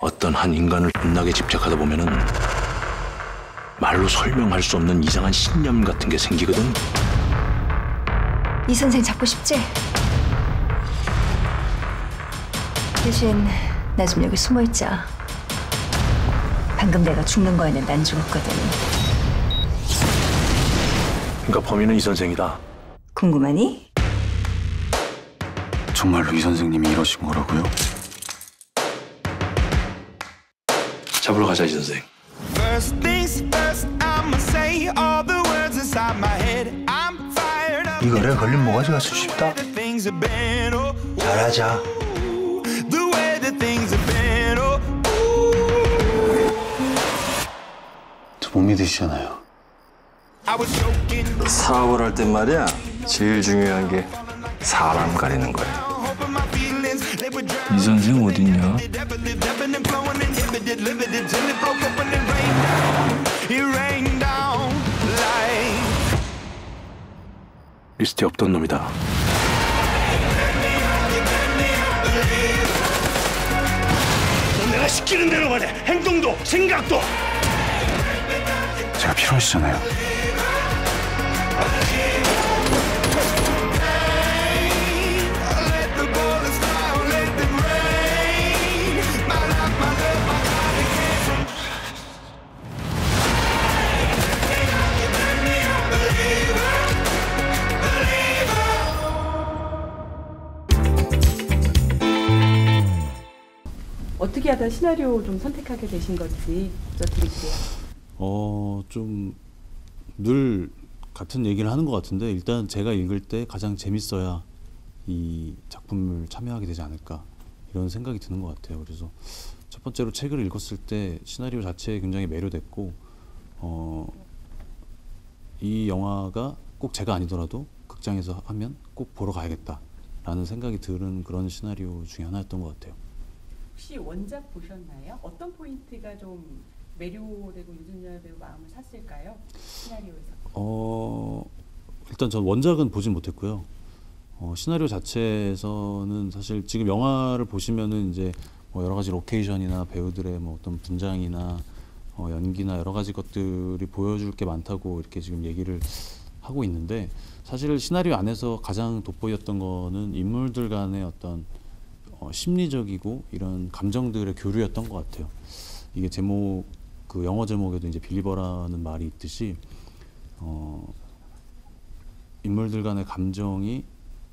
어떤 한 인간을 겁나게 집착하다 보면은 말로 설명할 수 없는 이상한 신념 같은 게 생기거든. 이 선생 잡고 싶지? 대신 나 좀 여기 숨어 있자. 방금 내가 죽는 거에는 난 죽었거든. 그러니까 범인은 이 선생이다. 궁금하니? 정말로 이 선생님이 이러신 거라고요? 잡으러 가자, 이 선생. First things first, I'ma say all the words inside my head. I'm fired up. 이 거래 걸린 모가지가 수십다. The things have been, oh, 잘하자. the way that things have been, oh, 저 못 믿으시잖아요. I was joking, 사업을 할 땐 말이야, 제일 중요한 게 사람 가리는 거야. hoping my feelings they would drown. 이 선생 어딨냐? Ebbing and flowing, inhibited, limited till it broke up and it rained down. It rained down like. 리스트에 없던 놈이다. 내가 시키는 대로만 해. 행동도 생각도. 제가 필요하시잖아요. Let the bullets fly, let them rain. My life, my love, my God, it came from. 어떻게 하다 시나리오 좀 선택하게 되신 건지 여쭤드릴게요. 좀 늘 같은 얘기를 하는 것 같은데, 일단 제가 읽을 때 가장 재밌어야 이 작품을 참여하게 되지 않을까, 이런 생각이 드는 것 같아요. 그래서 첫 번째로 책을 읽었을 때 시나리오 자체에 굉장히 매료됐고, 이 영화가 꼭 제가 아니더라도 극장에서 하면 꼭 보러 가야겠다라는 생각이 드는 그런 시나리오 중에 하나였던 것 같아요. 혹시 원작 보셨나요? 어떤 포인트가 좀 매료되고 유준열 배우 마음을 샀을까요? 시나리오에서. 일단 전 원작은 보진 못했고요. 시나리오 자체에서는 사실 지금 영화를 보시면은 이제 뭐 여러 가지 로케이션이나 배우들의 뭐 어떤 분장이나 연기나 여러 가지 것들이 보여줄 게 많다고 이렇게 지금 얘기를 하고 있는데, 사실 시나리오 안에서 가장 돋보였던 거는 인물들 간의 어떤 심리적이고 이런 감정들의 교류였던 것 같아요. 이게 제목, 그 영어 제목에도 이제 빌리버라는 말이 있듯이 인물들 간의 감정이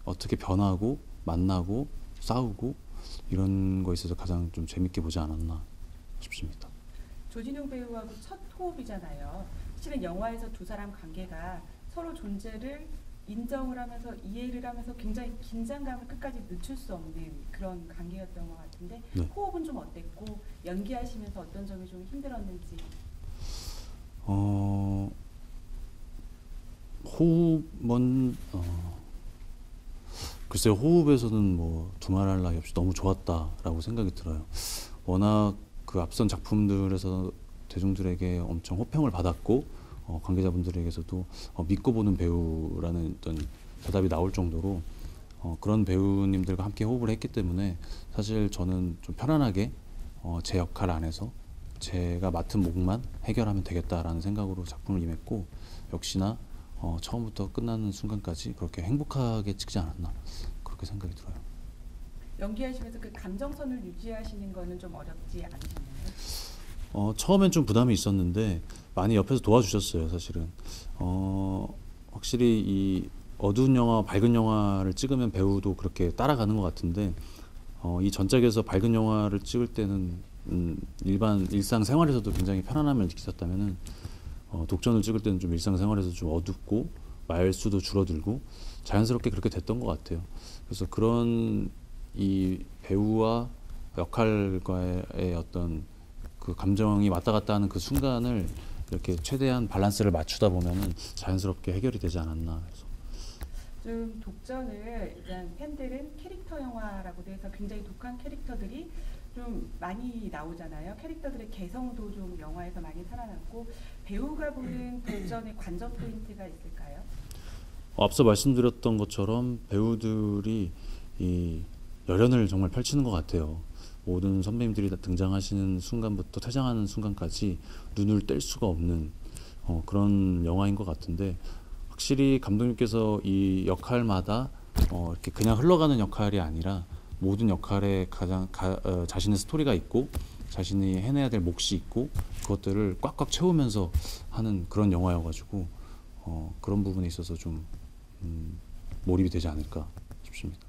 어떻게 변하고 만나고 싸우고 이런 거에 있어서 가장 좀 재밌게 보지 않았나 싶습니다. 조진웅 배우하고 첫 호흡이잖아요. 실은 영화에서 두 사람 관계가 서로 존재를 인정을 하면서 이해를 하면서 굉장히 긴장감을 끝까지 늦출 수 없는 그런 관계였던 것 같은데, 네. 호흡은 좀 어땠고 연기하시면서 어떤 점이 좀 힘들었는지. 호흡은 글쎄요, 호흡에서는 뭐 두말할 나위 없이 너무 좋았다라고 생각이 들어요. 워낙 그 앞선 작품들에서 대중들에게 엄청 호평을 받았고, 관계자분들에게서도 믿고 보는 배우라는 어떤 대답이 나올 정도로 그런 배우님들과 함께 호흡을 했기 때문에 사실 저는 좀 편안하게 제 역할 안에서 제가 맡은 몫만 해결하면 되겠다라는 생각으로 작품을 임했고, 역시나 처음부터 끝나는 순간까지 그렇게 행복하게 찍지 않았나, 그렇게 생각이 들어요. 연기하시면서 그 감정선을 유지하시는 거는 좀 어렵지 않으셨나요? 처음엔 좀 부담이 있었는데 많이 옆에서 도와주셨어요, 사실은. 확실히 이 어두운 영화, 밝은 영화를 찍으면 배우도 그렇게 따라가는 것 같은데, 이 전작에서 밝은 영화를 찍을 때는 일반 일상생활에서도 굉장히 편안함을 느끼셨다면은 독전을 찍을 때는 좀 일상생활에서 좀 어둡고 말수도 줄어들고 자연스럽게 그렇게 됐던 것 같아요. 그래서 그런 이 배우와 역할과의 어떤 그 감정이 왔다 갔다 하는 그 순간을 이렇게 최대한 밸런스를 맞추다 보면은 자연스럽게 해결이 되지 않았나 해서. 좀 독전을 일단 팬들은 캐릭터 영화라고 해서 굉장히 독한 캐릭터들이 좀 많이 나오잖아요. 캐릭터들의 개성도 좀 영화에서 많이 살아났고, 배우가 보는 독전의 관전 포인트가 있을까요? 앞서 말씀드렸던 것처럼 배우들이 이 열연을 정말 펼치는 것 같아요. 모든 선배님들이 다 등장하시는 순간부터 퇴장하는 순간까지 눈을 뗄 수가 없는 그런 영화인 것 같은데, 확실히 감독님께서 이 역할마다 이렇게 그냥 흘러가는 역할이 아니라 모든 역할에 가장 자신의 스토리가 있고 자신이 해내야 될 몫이 있고 그것들을 꽉꽉 채우면서 하는 그런 영화여가지고 그런 부분에 있어서 좀 몰입이 되지 않을까 싶습니다.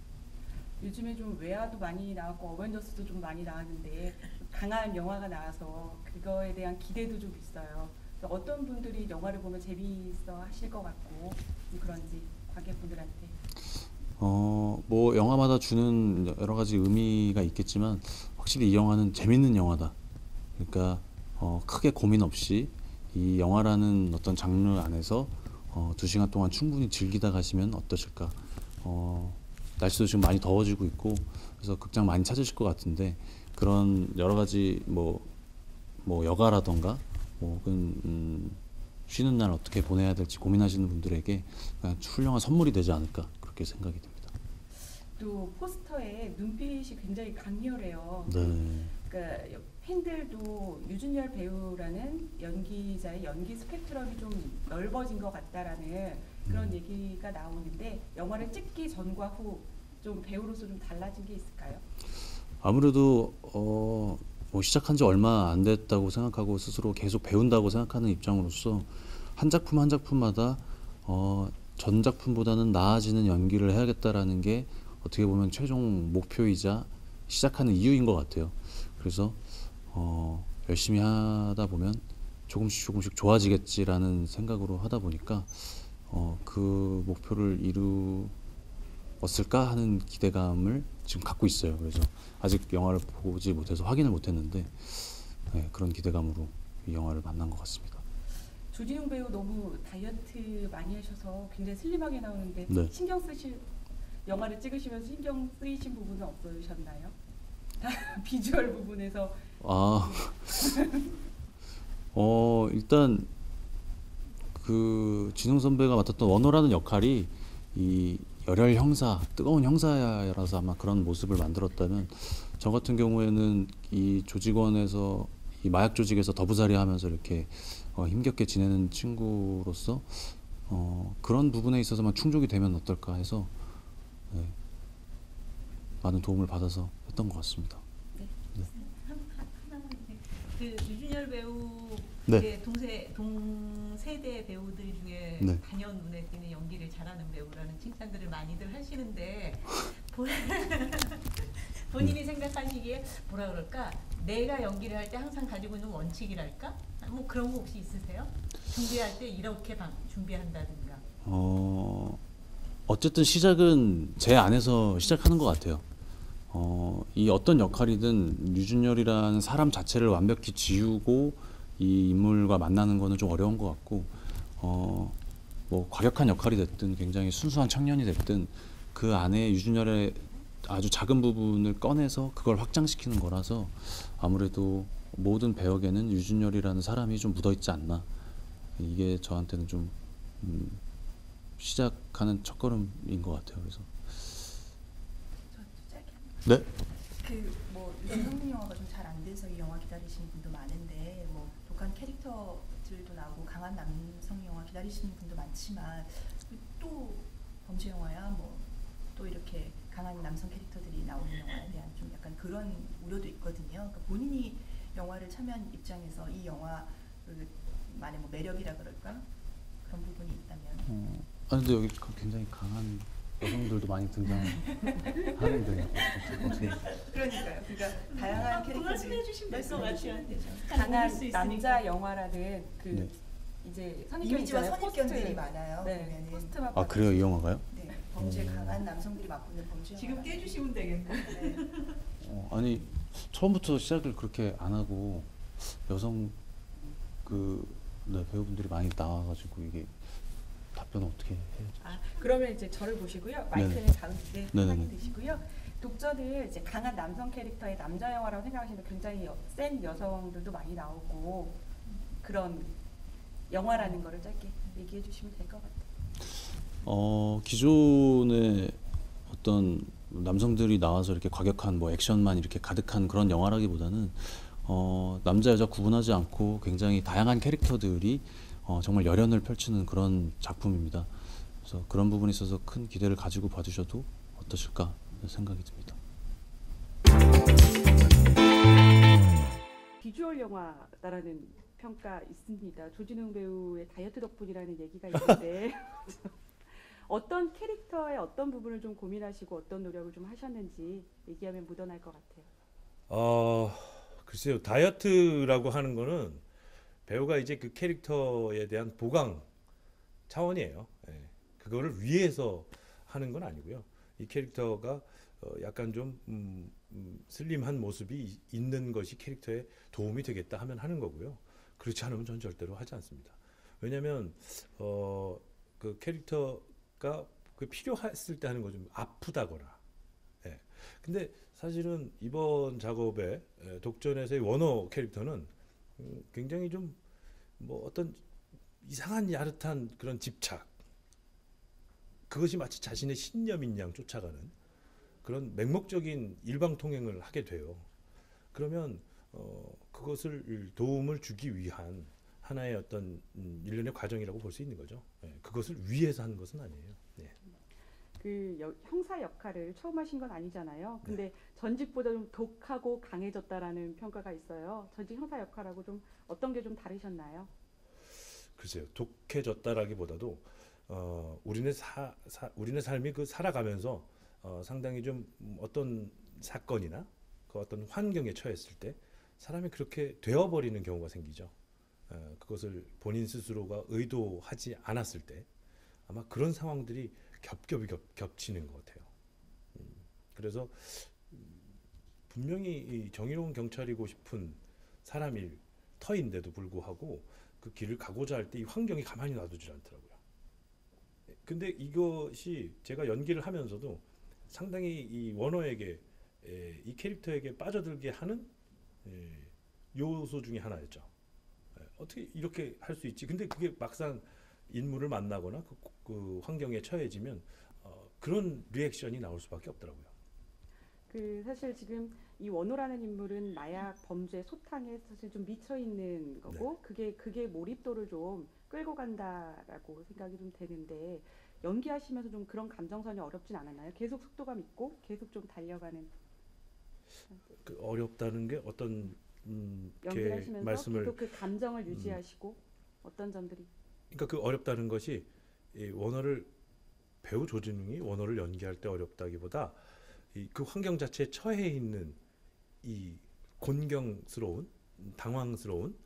요즘에 좀 외화도 많이 나왔고 어벤져스도 좀 많이 나왔는데 강한 영화가 나와서 그거에 대한 기대도 좀 있어요. 그래서 어떤 분들이 영화를 보면 재미있어 하실 것 같고 그런지 관객분들한테. 뭐 영화마다 주는 여러 가지 의미가 있겠지만 확실히 이 영화는 재밌는 영화다. 그러니까 크게 고민 없이 이 영화라는 어떤 장르 안에서 2시간 동안 충분히 즐기다 가시면 어떠실까. 날씨도 지금 많이 더워지고 있고 그래서 극장 많이 찾으실 것 같은데, 그런 여러 가지 뭐 여가라던가 혹은 쉬는 날 어떻게 보내야 될지 고민하시는 분들에게 그냥 훌륭한 선물이 되지 않을까 그렇게 생각이 듭니다. 또 포스터에 눈빛이 굉장히 강렬해요. 네. 그러니까 팬들도 유준열 배우라는 연기자의 연기 스펙트럼이 좀 넓어진 것 같다라는 그런 얘기가 나오는데, 영화를 찍기 전과 후 좀 배우로서 좀 달라진 게 있을까요? 아무래도 뭐 시작한 지 얼마 안 됐다고 생각하고 스스로 계속 배운다고 생각하는 입장으로서 한 작품 한 작품마다 전 작품보다는 나아지는 연기를 해야겠다라는 게 어떻게 보면 최종 목표이자 시작하는 이유인 것 같아요. 그래서 열심히 하다 보면 조금씩 좋아지겠지라는 생각으로 하다 보니까 그 목표를 이루었을까 하는 기대감을 지금 갖고 있어요. 그래서 아직 영화를 보지 못해서 확인을 못했는데 그런 기대감으로 이 영화를 만난 것 같습니다. 조진웅 배우 너무 다이어트 많이 하셔서 굉장히 슬림하게 나오는데 네. 영화를 찍으시면서 신경 쓰이신 부분은 없으셨나요? 비주얼 부분에서. 일단 그 진웅 선배가 맡았던 원호라는 역할이 이 열혈 형사, 뜨거운 형사라서 아마 그런 모습을 만들었다면, 저 같은 경우에는 이 조직원에서 이 마약 조직에서 더부살이 하면서 이렇게 힘겹게 지내는 친구로서 그런 부분에 있어서만 충족이 되면 어떨까 해서 많은 도움을 받아서 했던 것 같습니다. 그 유준열 배우 동세대 배우들 중에 단연 눈에 띄는 연기를 잘하는 배우라는 칭찬들을 많이들 하시는데 본인이 생각하시기에 뭐라 그럴까, 내가 연기를 할 때 항상 가지고 있는 원칙이랄까, 뭐 그런 거 혹시 있으세요? 준비할 때 이렇게 준비한다든가. 어쨌든 시작은 제 안에서 시작하는 것 같아요. 이 어떤 역할이든 유준열이라는 사람 자체를 완벽히 지우고 이 인물과 만나는 거는 좀 어려운 것 같고, 뭐 과격한 역할이 됐든 굉장히 순수한 청년이 됐든 그 안에 유준열의 아주 작은 부분을 꺼내서 그걸 확장시키는 거라서 아무래도 모든 배역에는 유준열이라는 사람이 좀 묻어있지 않나, 이게 저한테는 좀 시작하는 첫걸음인 것 같아요. 그래서 네? 뭐 요즘 한국 영화가 좀 잘 안 돼서 이 영화 기다리시는 분도 많은데, 뭐 독한 캐릭터들도 나오고 강한 남성 영화 기다리시는 분도 많지만, 또 범죄 영화야 뭐 또 이렇게 강한 남성 캐릭터들이 나오는 영화에 대한 좀 약간 그런 우려도 있거든요. 그러니까 본인이 영화를 참여한 입장에서 이 영화 만의 뭐 매력이라 그럴까, 그런 부분이 있다면. 근데 여기 굉장히 강한 여성들도 많이 등장하는데 어떻게? 그러니까요. 그러니까 다양한 캐릭터들이 말씀해주신 말씀하셔야 강한 남자 영화라는 그 이제 이미지와 선입견들이 많아요. 네, 포스트만. 그래요, 이 영화가요? 네, 범죄 강한 남성들이 맡고 있는 범죄. 지금 깨주시면 되겠네. 네. 아니 처음부터 시작을 그렇게 안 하고 여성 배우분들이 많이 나와가지고 이게 답변을 어떻게 해야지? 그러면 이제 저를 보시고요. 마이크는 가운데 확인해 주시고요. 독전을 이제 강한 남성 캐릭터의 남자 영화라고 생각하시면 굉장히 센 여성들도 많이 나오고 그런 영화라는 거를 짧게 얘기해 주시면 될 것 같아요. 기존의 어떤 남성들이 나와서 이렇게 과격한 뭐 액션만 이렇게 가득한 그런 영화라기보다는 남자 여자 구분하지 않고 굉장히 다양한 캐릭터들이 정말 열연을 펼치는 그런 작품입니다. 그래서 그런 부분에 있어서 큰 기대를 가지고 봐주셔도 어떠실까 생각이 듭니다. 비주얼 영화다라는 평가 있습니다. 조진웅 배우의 다이어트 덕분이라는 얘기가 있는데 어떤 캐릭터의 어떤 부분을 좀 고민하시고 어떤 노력을 좀 하셨는지 얘기하면 묻어날 것 같아요. 글쎄요. 다이어트라고 하는 거는 배우가 이제 그 캐릭터에 대한 보강 차원이에요. 예. 그거를 위해서 하는 건 아니고요. 이 캐릭터가 약간 좀 슬림한 모습이 있는 것이 캐릭터에 도움이 되겠다 하면 하는 거고요. 그렇지 않으면 전 절대로 하지 않습니다. 왜냐하면 그 캐릭터가 그 필요했을 때 하는 거 좀 아프다거나. 예. 근데 사실은 이번 작업에 독전에서의 원호 캐릭터는 굉장히 좀 뭐 어떤 이상한 야릇한 그런 집착, 그것이 마치 자신의 신념인 양 쫓아가는 그런 맹목적인 일방통행을 하게 돼요. 그러면 그것을 도움을 주기 위한 하나의 어떤 일련의 과정이라고 볼 수 있는 거죠. 예, 그것을 위해서 하는 것은 아니에요. 네. 그 형사 역할을 처음 하신 건 아니잖아요. 근데 네. 전직보다 좀 독하고 강해졌다라는 평가가 있어요. 전직 형사 역할하고 좀 어떤 게 좀 다르셨나요? 글쎄요, 독해졌다라기보다도 우리네 우리네 삶이 그 살아가면서 상당히 좀 어떤 사건이나 그 어떤 환경에 처했을 때 사람이 그렇게 되어버리는 경우가 생기죠. 그것을 본인 스스로가 의도하지 않았을 때 아마 그런 상황들이 겹치는 것 같아요. 그래서 분명히 이 정의로운 경찰이고 싶은 사람일 터인데도 불구하고 그 길을 가고자 할 때 이 환경이 가만히 놔두질 않더라고요. 근데 이것이 제가 연기를 하면서도 상당히 이 원호에게 이 캐릭터에게 빠져들게 하는 요소 중에 하나였죠. 어떻게 이렇게 할 수 있지? 근데 그게 막상 인물을 만나거나 그 환경에 처해지면 그런 리액션이 나올 수밖에 없더라고요. 그 사실 지금 이 원호라는 인물은 마약 범죄 소탕에 사실 좀 미쳐 있는 거고 네. 그게 몰입도를 좀 끌고 간다라고 생각이 좀 되는데 연기하시면서 좀 그런 감정선이 어렵진 않았나요? 계속 속도감 있고 계속 좀 달려가는. 그 어렵다는 게 어떤 연기를 하시면서 말씀을 계속 그 감정을 유지하시고 어떤 점들이. 그러니까 그 어렵다는 것이 이 원호를 배우 조진웅이 원호를 연기할 때 어렵다기보다 그 환경 자체에 처해 있는 이 곤경스러운 당황스러운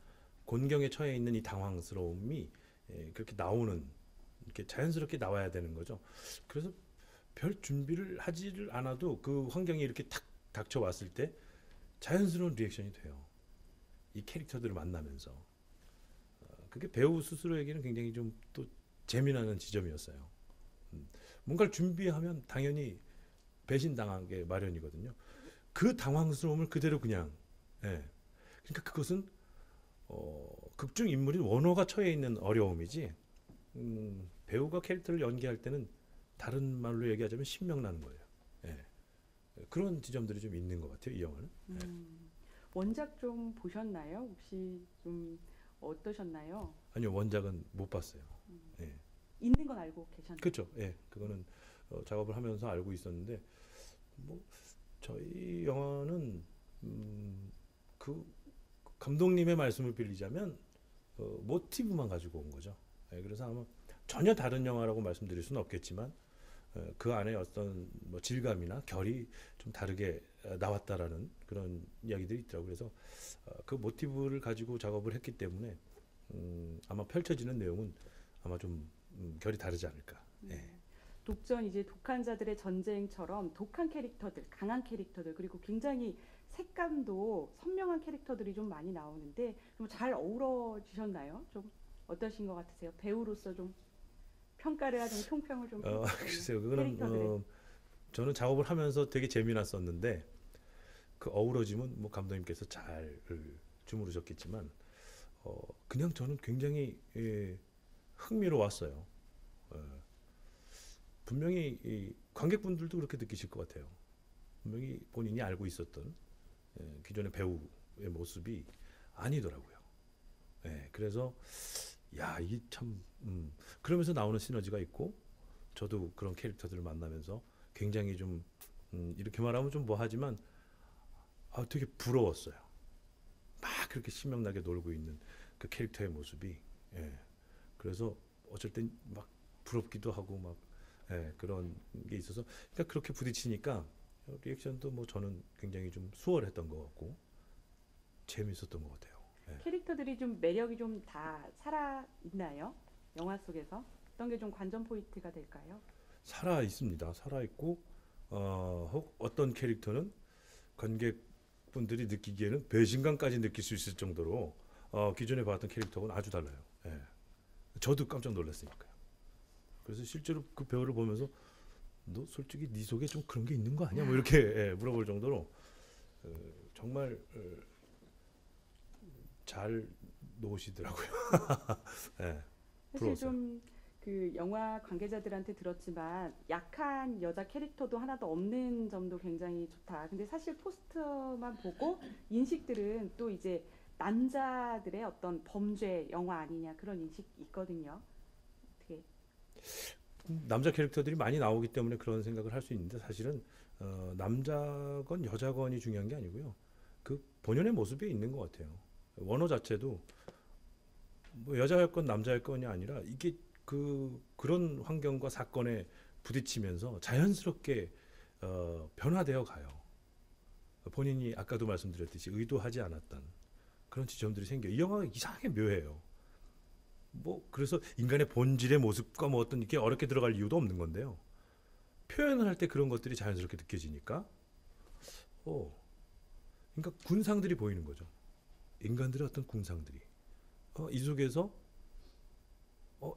곤경에 처해 있는 이 당황스러움이 그렇게 나오는 이렇게 자연스럽게 나와야 되는 거죠. 그래서 별 준비를 하지를 않아도 그 환경이 이렇게 탁 닥쳐왔을 때 자연스러운 리액션이 돼요. 이 캐릭터들을 만나면서 그게 배우 스스로에게는 굉장히 좀 또 재미나는 지점이었어요. 뭔가를 준비하면 당연히 배신당하게 마련이거든요. 그 당황스러움을 그대로 그냥 그러니까 그것은 극중 인물인 원호가 처해 있는 어려움이지 배우가 캐릭터를 연기할 때는 다른 말로 얘기하자면 신명나는 거예요. 그런 지점들이 좀 있는 것 같아요. 이 영화는. 원작 좀 보셨나요? 혹시 좀 어떠셨나요? 아니요, 원작은 못 봤어요. 있는 건 알고 계셨나요? 그렇죠. 그거는 작업을 하면서 알고 있었는데 뭐 저희 영화는 그 감독님의 말씀을 빌리자면 모티브만 가지고 온 거죠. 그래서 아마 전혀 다른 영화라고 말씀드릴 수는 없겠지만 그 안에 어떤 뭐 질감이나 결이 좀 다르게 나왔다라는 그런 이야기들이 있더라고요. 그래서 그 모티브를 가지고 작업을 했기 때문에 아마 펼쳐지는 내용은 아마 좀 결이 다르지 않을까. 독전 이제 독한 자들의 전쟁처럼 독한 캐릭터들, 강한 캐릭터들 그리고 굉장히 색감도 선명한 캐릭터들이 좀 많이 나오는데 좀 잘 어우러지셨나요? 좀 어떠신 것 같으세요? 배우로서 좀 평가를 하든 총평을 좀. 글쎄요, 그거는 저는 작업을 하면서 되게 재미났었는데 그 어우러짐은 뭐 감독님께서 잘 주무르셨겠지만 그냥 저는 굉장히 흥미로웠어요. 분명히 이 관객분들도 그렇게 느끼실 것 같아요. 분명히 본인이 알고 있었던 기존의 배우의 모습이 아니더라고요. 그래서 야, 이게 참 그러면서 나오는 시너지가 있고 저도 그런 캐릭터들을 만나면서 굉장히 좀 이렇게 말하면 좀 뭐하지만 되게 부러웠어요. 막 그렇게 신명나게 놀고 있는 그 캐릭터의 모습이 그래서 어쩔 땐 막 부럽기도 하고 막 그런 게 있어서 그러니까 그렇게 부딪히니까 리액션도 뭐 저는 굉장히 좀 수월했던 것 같고 재밌었던 것 같아요. 캐릭터들이 좀 매력이 좀 다 살아 있나요? 영화 속에서 어떤 게 좀 관전 포인트가 될까요? 살아 있습니다. 살아 있고 혹 어떤 캐릭터는 관객분들이 느끼기에는 배신감까지 느낄 수 있을 정도로 기존에 봤던 캐릭터하고는 아주 달라요. 저도 깜짝 놀랐으니까요. 그래서 실제로 그 배우를 보면서 너 솔직히 네 속에 좀 그런 게 있는 거 아니야? 뭐 이렇게 물어볼 정도로 정말 잘 놓으시더라고요. 사실 좀 그 영화 관계자들한테 들었지만 약한 여자 캐릭터도 하나도 없는 점도 굉장히 좋다. 근데 사실 포스터만 보고 인식들은 또 이제 남자들의 어떤 범죄 영화 아니냐 그런 인식이 있거든요. 어떻게? 남자 캐릭터들이 많이 나오기 때문에 그런 생각을 할 수 있는데 사실은 남자건 여자건이 중요한 게 아니고요. 그 본연의 모습이 있는 것 같아요. 원호 자체도 뭐 여자였건 남자였건이 아니라 이게 그런 환경과 사건에 부딪히면서 자연스럽게 변화되어 가요. 본인이 아까도 말씀드렸듯이 의도하지 않았던 그런 지점들이 생겨요. 이 영화가 이상하게 묘해요. 뭐 그래서 인간의 본질의 모습과 뭐 어떤 이렇게 어렵게 들어갈 이유도 없는 건데요. 표현을 할 때 그런 것들이 자연스럽게 느껴지니까 그러니까 군상들이 보이는 거죠. 인간들의 어떤 군상들이 이 속에서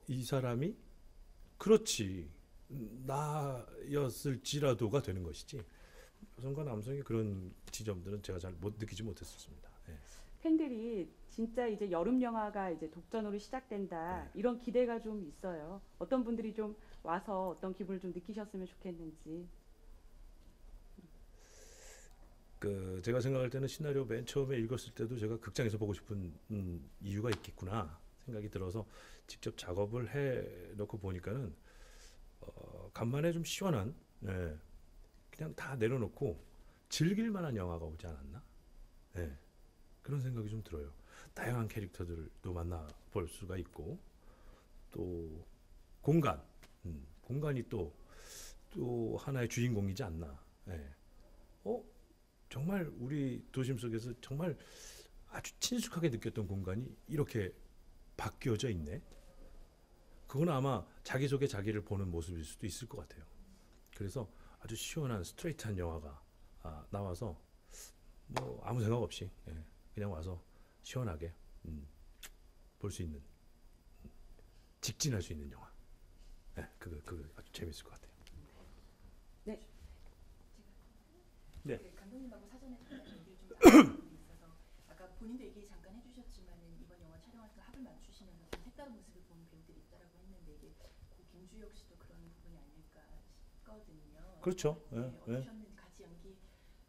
이 사람이 그렇지 나였을지라도가 되는 것이지 여성과 남성의 그런 지점들은 제가 잘 느끼지 못했었습니다. 팬들이 진짜 이제 여름 영화가 이제 독전으로 시작된다 이런 기대가 좀 있어요. 어떤 분들이 좀 와서 어떤 기분을 좀 느끼셨으면 좋겠는지. 제가 생각할 때는 시나리오 맨 처음에 읽었을 때도 제가 극장에서 보고 싶은 이유가 있겠구나 생각이 들어서 직접 작업을 해 놓고 보니까는 간만에 좀 시원한 그냥 다 내려놓고 즐길 만한 영화가 오지 않았나? 그런 생각이 좀 들어요. 다양한 캐릭터들도 만나볼 수가 있고 또 공간이 또 하나의 주인공이지 않나. 정말 우리 도심 속에서 정말 아주 친숙하게 느꼈던 공간이 이렇게 바뀌어져 있네. 그건 아마 자기 속에 자기를 보는 모습일 수도 있을 것 같아요. 그래서 아주 시원한 스트레이트한 영화가 나와서 뭐 아무 생각 없이 그냥 와서 시원하게 볼 수 있는 직진할 수 있는 영화. 그거 아주 재밌을 것 같아요. 네. 감독님하고 사전에 잠깐 얘기를 좀 나눈 부분이 있어서 아까 본인도 얘기 잠깐 해주셨지만은 이번 영화 촬영할 때 합을 맞추시면서 좀 색다른 모습을 본 배우들이 있다라고 했는데 이게 김주혁 씨도 그런 부분이 아닐까 싶거든요. 그렇죠. 어떠셨는지 같이 연기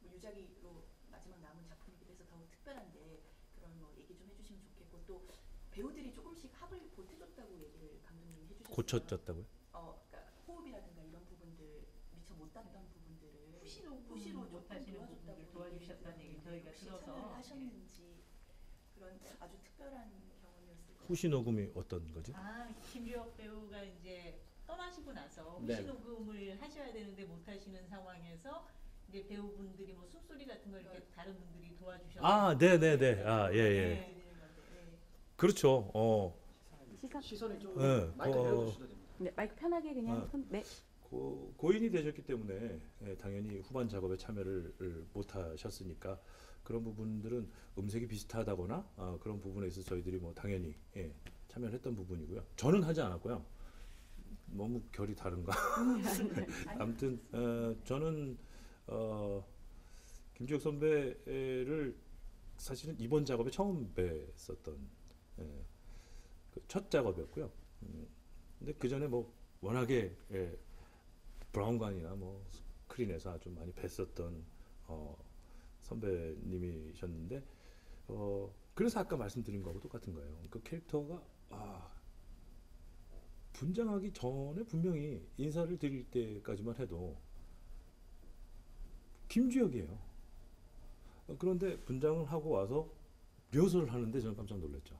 뭐 유작으로 마지막 남은 작품이기도 해서 더욱 특별한데 그런 뭐 얘기 좀 해주시면 좋겠고 또 배우들이 조금씩 합을 보태줬다고 얘기를 감독님이 해주셨어요. 고쳐졌다고요? 그러니까 호흡이라든가 이런 부분들 미처 못했던 부분들을 푸시로 못하시는 부분들 도와주셨다는 얘기 저희가 들어서 하셨는지 그런 아주 특별한 경험이었을 것 같아요. 후시 녹음이 어떤 거지? 김주혁 배우가 이제 떠나시고 나서 후시 녹음을 하셔야 되는데 못 하시는 상황에서 이제 배우분들이 뭐 숨소리 같은 걸 이렇게 다른 분들이 도와주셔서 네네네. 그렇죠. 시선이 좀 마이크 내려주셔도 됩니다. 네, 마이크 편하게 그냥 고인이 되셨기 때문에 당연히 후반 작업에 참여를 못 하셨으니까 그런 부분들은 음색이 비슷하다거나 그런 부분에 있어서 저희들이 뭐 당연히 참여를 했던 부분이고요. 저는 하지 않았고요. 너무 결이 다른가? 아무튼 저는 김주혁 선배를 사실은 이번 작업에 처음 뵀었던 그 첫 작업이었고요. 근데 그 전에 뭐 워낙에 브라운관이나 뭐 스크린에서 아주 많이 뵀었던 선배님이셨는데 그래서 아까 말씀드린 거하고 똑같은 거예요. 그 캐릭터가 분장하기 전에 분명히 인사를 드릴 때까지만 해도 김주혁이에요. 그런데 분장을 하고 와서 리허설을 하는데 저는 깜짝 놀랐죠.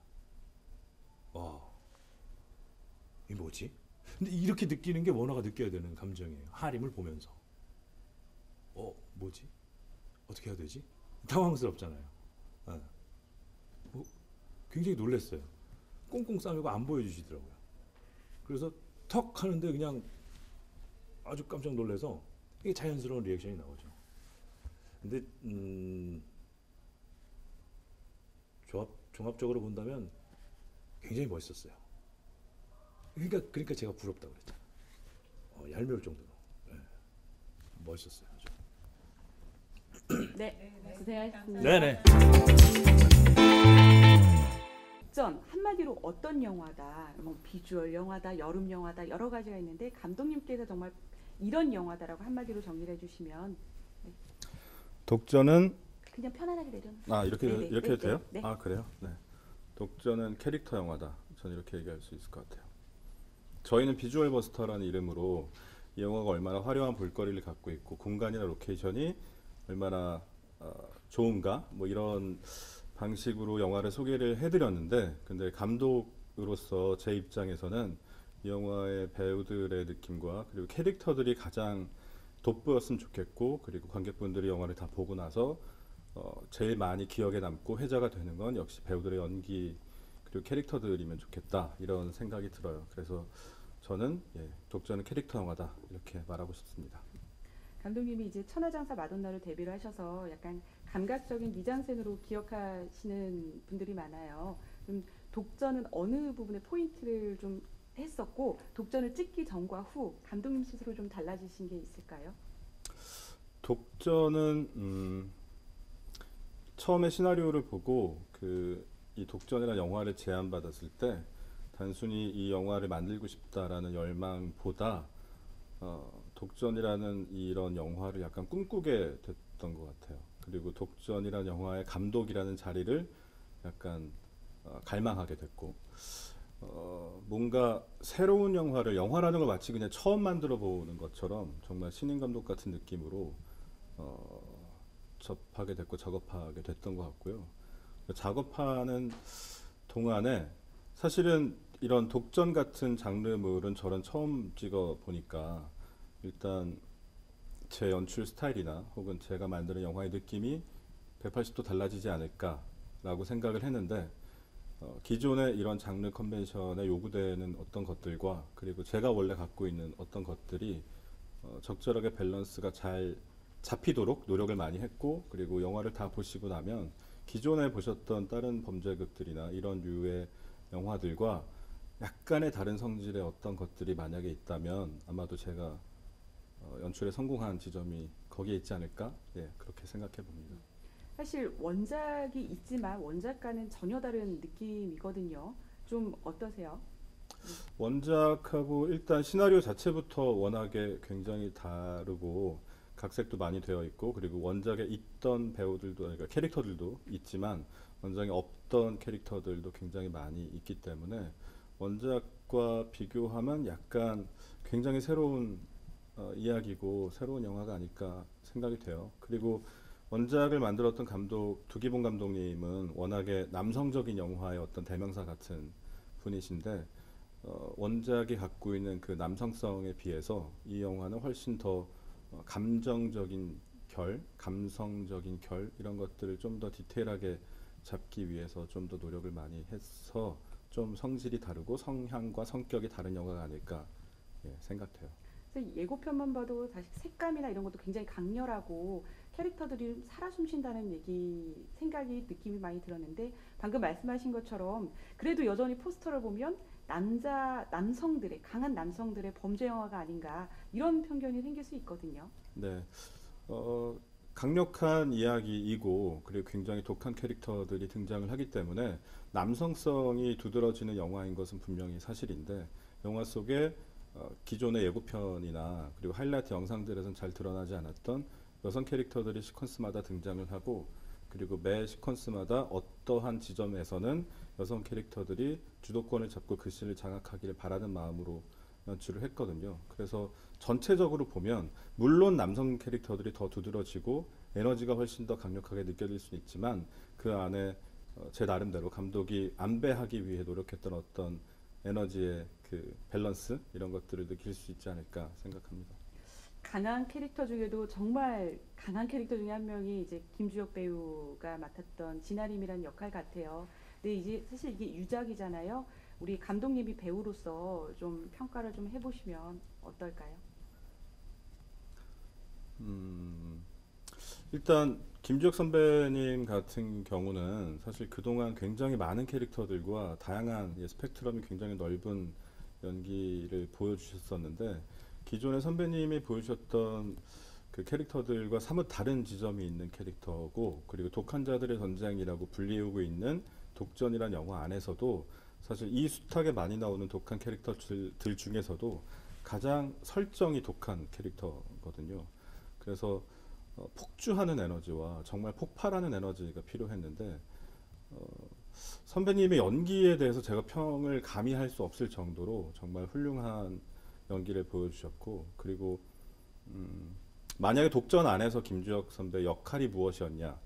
와, 이 뭐지? 근데 이렇게 느끼는 게 원화가 느껴야 되는 감정이에요. 하림을 보면서 뭐지? 어떻게 해야 되지? 당황스럽잖아요. 굉장히 놀랐어요. 꽁꽁 싸매고 안 보여주시더라고요. 그래서 턱 하는데 그냥 아주 깜짝 놀라서 이게 자연스러운 리액션이 나오죠. 근데 종합적으로 본다면 굉장히 멋있었어요. 그러니까 제가 부럽다고 그랬잖아요. 얄미울 정도로. 네. 멋있었어요. 네, 고생하셨습니다. 네네. 독전 한마디로 어떤 영화다, 뭐 비주얼 영화다, 여름 영화다 여러 가지가 있는데 감독님께서 정말 이런 영화다라고 한마디로 정리를 해주시면. 네. 독전은 그냥 편안하게 내려놓으세요. 이렇게 네네. 이렇게 해도 돼요? 네. 그래요? 네. 독전은 캐릭터 영화다. 저는 이렇게 얘기할 수 있을 것 같아요. 저희는 비주얼 버스터라는 이름으로 이 영화가 얼마나 화려한 볼거리를 갖고 있고 공간이나 로케이션이 얼마나 좋은가 뭐 이런 방식으로 영화를 소개를 해드렸는데, 근데 감독으로서 제 입장에서는 이 영화의 배우들의 느낌과 그리고 캐릭터들이 가장 돋보였으면 좋겠고, 그리고 관객분들이 영화를 다 보고 나서 제일 많이 기억에 남고 회자가 되는 건 역시 배우들의 연기 그리고 캐릭터들이면 좋겠다, 이런 생각이 들어요. 그래서 저는 독전은 캐릭터 영화다, 이렇게 말하고 싶습니다. 감독님이 이제 천하장사 마돈나로 데뷔를 하셔서 약간 감각적인 미장센으로 기억하시는 분들이 많아요. 독전은 어느 부분에 포인트를 좀 했었고, 독전을 찍기 전과 후 감독님 스스로 좀 달라지신 게 있을까요? 독전은 처음에 시나리오를 보고 이 독전이라는 영화를 제안받았을 때 단순히 이 영화를 만들고 싶다라는 열망보다 독전이라는 이런 영화를 약간 꿈꾸게 됐던 것 같아요. 그리고 독전이라는 영화의 감독이라는 자리를 약간 갈망하게 됐고, 뭔가 새로운 영화라는 걸 마치 그냥 처음 만들어 보는 것처럼 정말 신인 감독 같은 느낌으로 접하게 됐고 작업하게 됐던 것 같고요. 작업하는 동안에 사실은 이런 독전 같은 장르물은 저는 처음 찍어 보니까 일단 제 연출 스타일이나 혹은 제가 만드는 영화의 느낌이 180도 달라지지 않을까라고 생각을 했는데, 기존의 이런 장르 컨벤션에 요구되는 어떤 것들과 그리고 제가 원래 갖고 있는 어떤 것들이 적절하게 밸런스가 잘 잡히도록 노력을 많이 했고, 그리고 영화를 다 보시고 나면 기존에 보셨던 다른 범죄극들이나 이런 류의 영화들과 약간의 다른 성질의 어떤 것들이 만약에 있다면 아마도 제가 연출에 성공한 지점이 거기에 있지 않을까? 그렇게 생각해 봅니다. 사실 원작이 있지만 원작과는 전혀 다른 느낌이거든요. 좀 어떠세요? 원작하고 일단 시나리오 자체부터 워낙에 굉장히 다르고 각색도 많이 되어 있고, 그리고 원작에 있던 배우들도, 그러니까 캐릭터들도 있지만 원작에 없던 캐릭터들도 굉장히 많이 있기 때문에 원작과 비교하면 약간 굉장히 새로운 이야기고 새로운 영화가 아닐까 생각이 돼요. 그리고 원작을 만들었던 감독 두기봉 감독님은 워낙에 남성적인 영화의 어떤 대명사 같은 분이신데, 원작이 갖고 있는 그 남성성에 비해서 이 영화는 훨씬 더 감정적인 결, 감성적인 결, 이런 것들을 좀 더 디테일하게 잡기 위해서 좀 더 노력을 많이 해서 좀 성질이 다르고 성향과 성격이 다른 영화가 아닐까 생각돼요. 예고편만 봐도 사실 색감이나 이런 것도 굉장히 강렬하고 캐릭터들이 살아 숨쉰다는 느낌이 많이 들었는데, 방금 말씀하신 것처럼 그래도 여전히 포스터를 보면 남성들의, 강한 남성들의 범죄 영화가 아닌가, 이런 편견이 생길 수 있거든요. 네, 강력한 이야기이고 그리고 굉장히 독한 캐릭터들이 등장을 하기 때문에 남성성이 두드러지는 영화인 것은 분명히 사실인데, 영화 속에 기존의 예고편이나 그리고 하이라이트 영상들에서는 잘 드러나지 않았던 여성 캐릭터들이 시퀀스마다 등장을 하고, 그리고 매 시퀀스마다 어떠한 지점에서는 여성 캐릭터들이 주도권을 잡고 그 씬을 장악하기를 바라는 마음으로 연출을 했거든요. 그래서 전체적으로 보면 물론 남성 캐릭터들이 더 두드러지고 에너지가 훨씬 더 강력하게 느껴질 수 있지만, 그 안에 제 나름대로 감독이 안배하기 위해 노력했던 어떤 에너지의 그 밸런스, 이런 것들을 느낄 수 있지 않을까 생각합니다. 강한 캐릭터 중에도 정말 강한 캐릭터 중에 한 명이 이제 김주혁 배우가 맡았던 진아림이라는 역할 같아요. 근데 이제 사실 이게 유작이잖아요. 우리 감독님이 배우로서 좀 평가를 좀 해보시면 어떨까요? 일단 김주혁 선배님 같은 경우는 사실 그동안 굉장히 많은 캐릭터들과 다양한 스펙트럼이 굉장히 넓은 연기를 보여주셨었는데, 기존의 선배님이 보여주셨던 그 캐릭터들과 사뭇 다른 지점이 있는 캐릭터고, 그리고 독한 자들의 전쟁이라고 불리우고 있는 독전이란 영화 안에서도 사실 이 숱하게 많이 나오는 독한 캐릭터들 중에서도 가장 설정이 독한 캐릭터거든요. 그래서 폭주하는 에너지와 정말 폭발하는 에너지가 필요했는데, 선배님의 연기에 대해서 제가 평을 감히 할 수 없을 정도로 정말 훌륭한 연기를 보여주셨고, 그리고 만약에 독전 안에서 김주혁 선배 역할이 무엇이었냐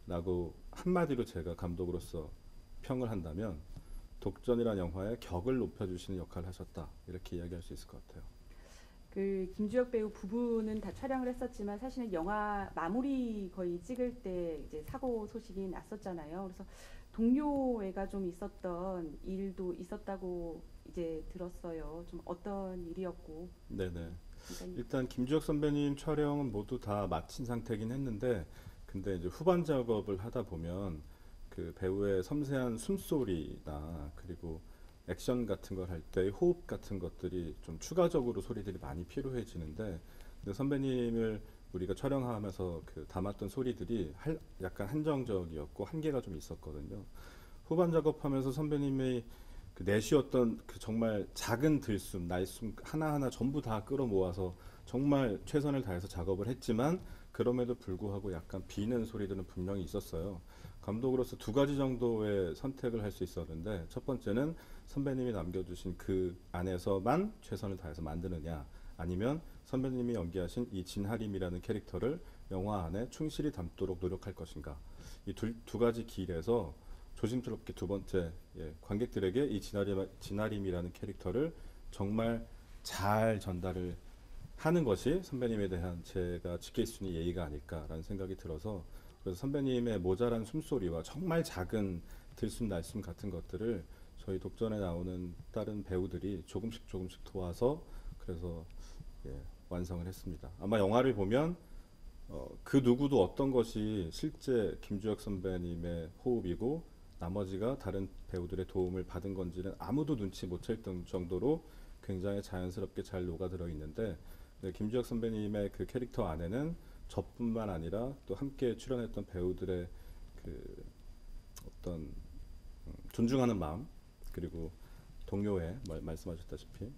라고 한마디로 제가 감독으로서 평을 한다면, 독전이라는 영화의 격을 높여주시는 역할을 하셨다, 이렇게 이야기할 수 있을 것 같아요. 그 김주혁 배우 부부는 다 촬영을 했었지만 사실은 영화 마무리 거의 찍을 때 이제 사고 소식이 났었잖아요. 그래서 동료애가 좀 있었던 일도 있었다고 이제 들었어요. 좀 어떤 일이었고? 네네. 일단 김주혁 선배님 촬영은 모두 다 마친 상태긴 했는데, 근데 이제 후반 작업을 하다 보면 그 배우의 섬세한 숨소리나 그리고 액션 같은 걸 할 때 호흡 같은 것들이 좀 추가적으로 소리들이 많이 필요해지는데, 근데 선배님을 우리가 촬영하면서 그 담았던 소리들이 약간 한정적이었고 한계가 좀 있었거든요. 후반 작업하면서 선배님이 그 내쉬었던 그 정말 작은 들숨, 날숨 하나하나 전부 다 끌어모아서 정말 최선을 다해서 작업을 했지만, 그럼에도 불구하고 약간 비는 소리들은 분명히 있었어요. 감독으로서 두 가지 정도의 선택을 할 수 있었는데, 첫 번째는 선배님이 남겨주신 그 안에서만 최선을 다해서 만드느냐, 아니면 선배님이 연기하신 이 진하림이라는 캐릭터를 영화 안에 충실히 담도록 노력할 것인가, 이 두 가지 길에서 조심스럽게 두 번째, 관객들에게 이 진하림이라는 캐릭터를 정말 잘 전달을 하는 것이 선배님에 대한 제가 지킬 수 있는 예의가 아닐까라는 생각이 들어서, 그래서 선배님의 모자란 숨소리와 정말 작은 들숨 날숨 같은 것들을 저희 독전에 나오는 다른 배우들이 조금씩 도와서 그래서 완성을 했습니다. 아마 영화를 보면 그 누구도 어떤 것이 실제 김주혁 선배님의 호흡이고 나머지가 다른 배우들의 도움을 받은 건지는 아무도 눈치 못 챌 정도로 굉장히 자연스럽게 잘 녹아들어 있는데, 김주혁 선배님의 그 캐릭터 안에는 저뿐만 아니라 또 함께 출연했던 배우들의 그 어떤 존중하는 마음, 그리고 동료의 말씀하셨다시피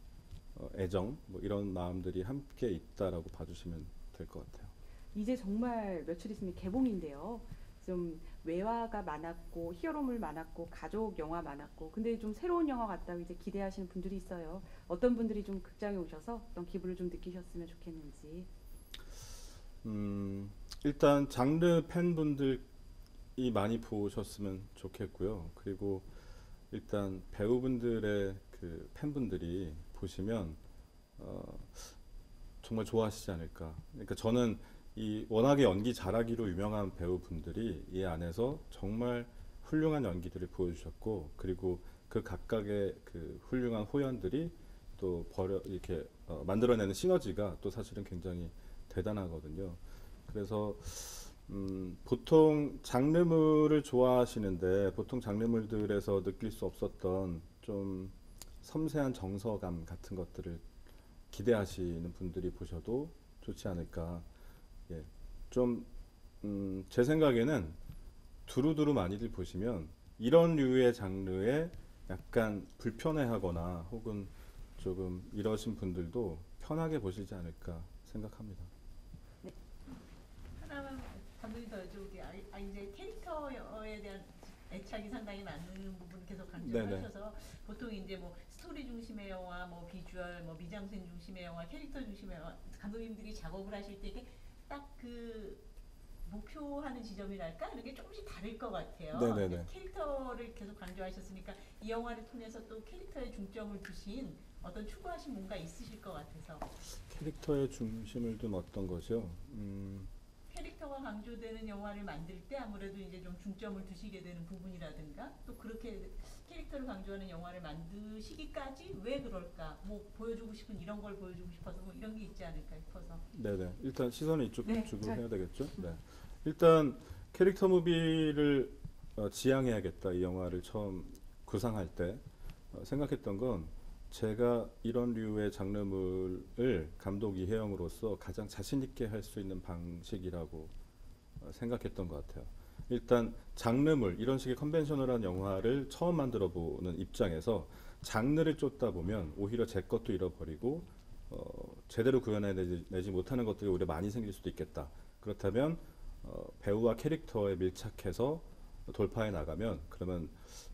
애정, 뭐 이런 마음들이 함께 있다라고 봐주시면 될 것 같아요. 이제 정말 며칠 있으면 개봉인데요. 좀 외화가 많았고 히어로물 많았고 가족 영화 많았고, 근데 좀 새로운 영화 같다고 이제 기대하시는 분들이 있어요. 어떤 분들이 좀 극장에 오셔서 어떤 기분을 좀 느끼셨으면 좋겠는지. 일단 장르 팬분들이 많이 보셨으면 좋겠고요. 그리고 일단 배우분들의 그 팬분들이 보시면 정말 좋아하시지 않을까. 그러니까 저는 이 워낙에 연기 잘하기로 유명한 배우분들이 이 안에서 정말 훌륭한 연기들을 보여주셨고, 그리고 그 각각의 그 훌륭한 호연들이 또 이렇게 만들어내는 시너지가 또 사실은 굉장히 대단하거든요. 그래서 보통 장르물을 좋아하시는데, 보통 장르물들에서 느낄 수 없었던 좀 섬세한 정서감 같은 것들을 기대하시는 분들이 보셔도 좋지 않을까. 좀 제 생각에는 두루두루 많이들 보시면 이런 류의 장르에 약간 불편해하거나 혹은 조금 이러신 분들도 편하게 보시지 않을까 생각합니다. 하나만 감독님 더 여쭤볼게요. 이제 캐릭터에 대한 애착이 상당히 많은 부분 계속 강조하셔서 보통 이제 뭐 스토리 중심의 영화, 뭐 비주얼, 뭐 미장센 중심의 영화, 캐릭터 중심의 영화, 감독님들이 작업을 하실 때 딱 그 목표하는 지점이랄까 이런 게 조금씩 다를 것 같아요. 네네네. 캐릭터를 계속 강조하셨으니까 이 영화를 통해서 또 캐릭터에 중점을 두신 어떤 추구하신 뭔가 있으실 것 같아서. 캐릭터의 중심을 둔 어떤 것이요? 캐릭터가 강조되는 영화를 만들 때 아무래도 이제 좀 중점을 두시게 되는 부분이라든가 또 그렇게 캐릭터를 강조하는 영화를 만드시기까지 왜 그럴까? 뭐 보여주고 싶은 이런 걸 보여주고 싶어서 뭐 이런 게 있지 않을까 싶어서. 네네. 일단 시선을 이쪽 주고 해야 되겠죠. 네. 일단 캐릭터 무비를 지향해야겠다. 이 영화를 처음 구상할 때 생각했던 건 제가 이런 류의 장르물을 감독 이혜영으로서 가장 자신 있게 할 수 있는 방식이라고 생각했던 것 같아요. 일단 장르물, 이런 식의 컨벤셔널한 영화를 처음 만들어 보는 입장에서 장르를 쫓다 보면 오히려 제 것도 잃어버리고 제대로 구현해내지 못하는 것들이 오히려 많이 생길 수도 있겠다. 그렇다면 배우와 캐릭터에 밀착해서 돌파해 나가면 그러면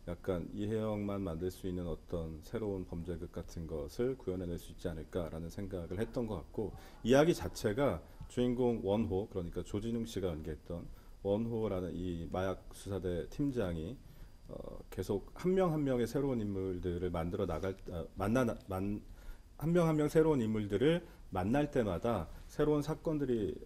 약간 이혜영만 만들 수 있는 어떤 새로운 범죄극 같은 것을 구현해낼 수 있지 않을까라는 생각을 했던 것 같고, 이야기 자체가 주인공 원호, 그러니까 조진웅 씨가 연기했던 원호라는 이 마약 수사대 팀장이 계속 한 명 한 명의 새로운 인물들을 만들어 나갈 한 명 한 명 새로운 인물들을 만날 때마다 새로운 사건들이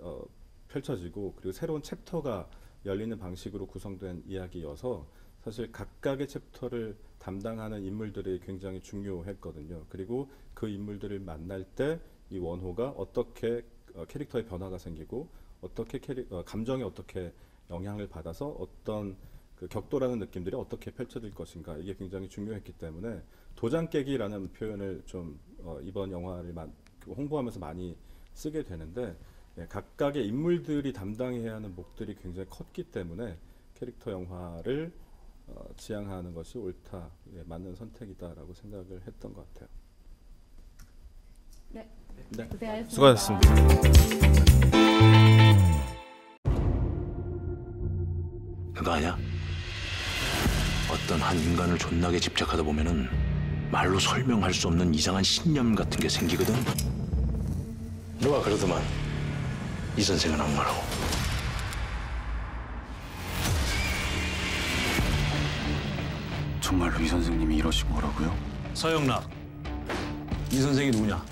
펼쳐지고 그리고 새로운 챕터가 열리는 방식으로 구성된 이야기여서 사실 각각의 챕터를 담당하는 인물들이 굉장히 중요했거든요. 그리고 그 인물들을 만날 때 이 원호가 어떻게 캐릭터의 변화가 생기고 어떻게 감정에 어떻게 영향을 받아서 어떤 그 격돌하는 느낌들이 어떻게 펼쳐질 것인가, 이게 굉장히 중요했기 때문에 도장 깨기라는 표현을 좀 이번 영화를 홍보하면서 많이 쓰게 되는데, 각각의 인물들이 담당해야 하는 몫들이 굉장히 컸기 때문에 캐릭터 영화를 지향하는 것이 옳다, 맞는 선택이다라고 생각을 했던 것 같아요. 네. 네. 수고하셨습니다. 그거 아냐? 어떤 한 인간을 존나게 집착하다 보면은 말로 설명할 수 없는 이상한 신념 같은 게 생기거든. 누가 그러더만 이 선생은 악마라고. 정말로 이 선생님이 이러신 거라고요? 서영락, 이 선생이 누구냐?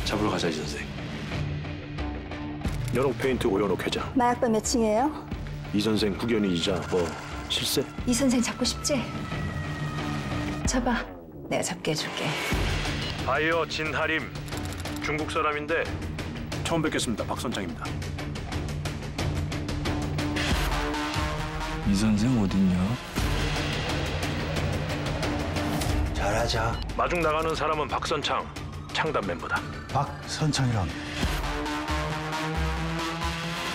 잡으러 가자, 이 선생. 여롱 페인트 오연옥 회장. 마약반 몇 층이에요? 이 선생 국연이이자 뭐 실세? 이 선생 잡고 싶지? 잡아. 내가 잡게 해줄게. 바이어 진하림, 중국 사람인데 처음 뵙겠습니다. 박 선장입니다. 이 선생 어딨냐? 잘하자. 마중 나가는 사람은 박선창, 창단 멤버다. 박선창이랑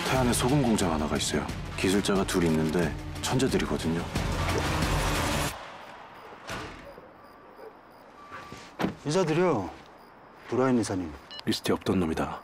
태안에 소금 공장 하나가 있어요. 기술자가 둘 있는데 천재들이거든요. 인사드려. 브라인 이사님. 리스트에 없던 놈이다.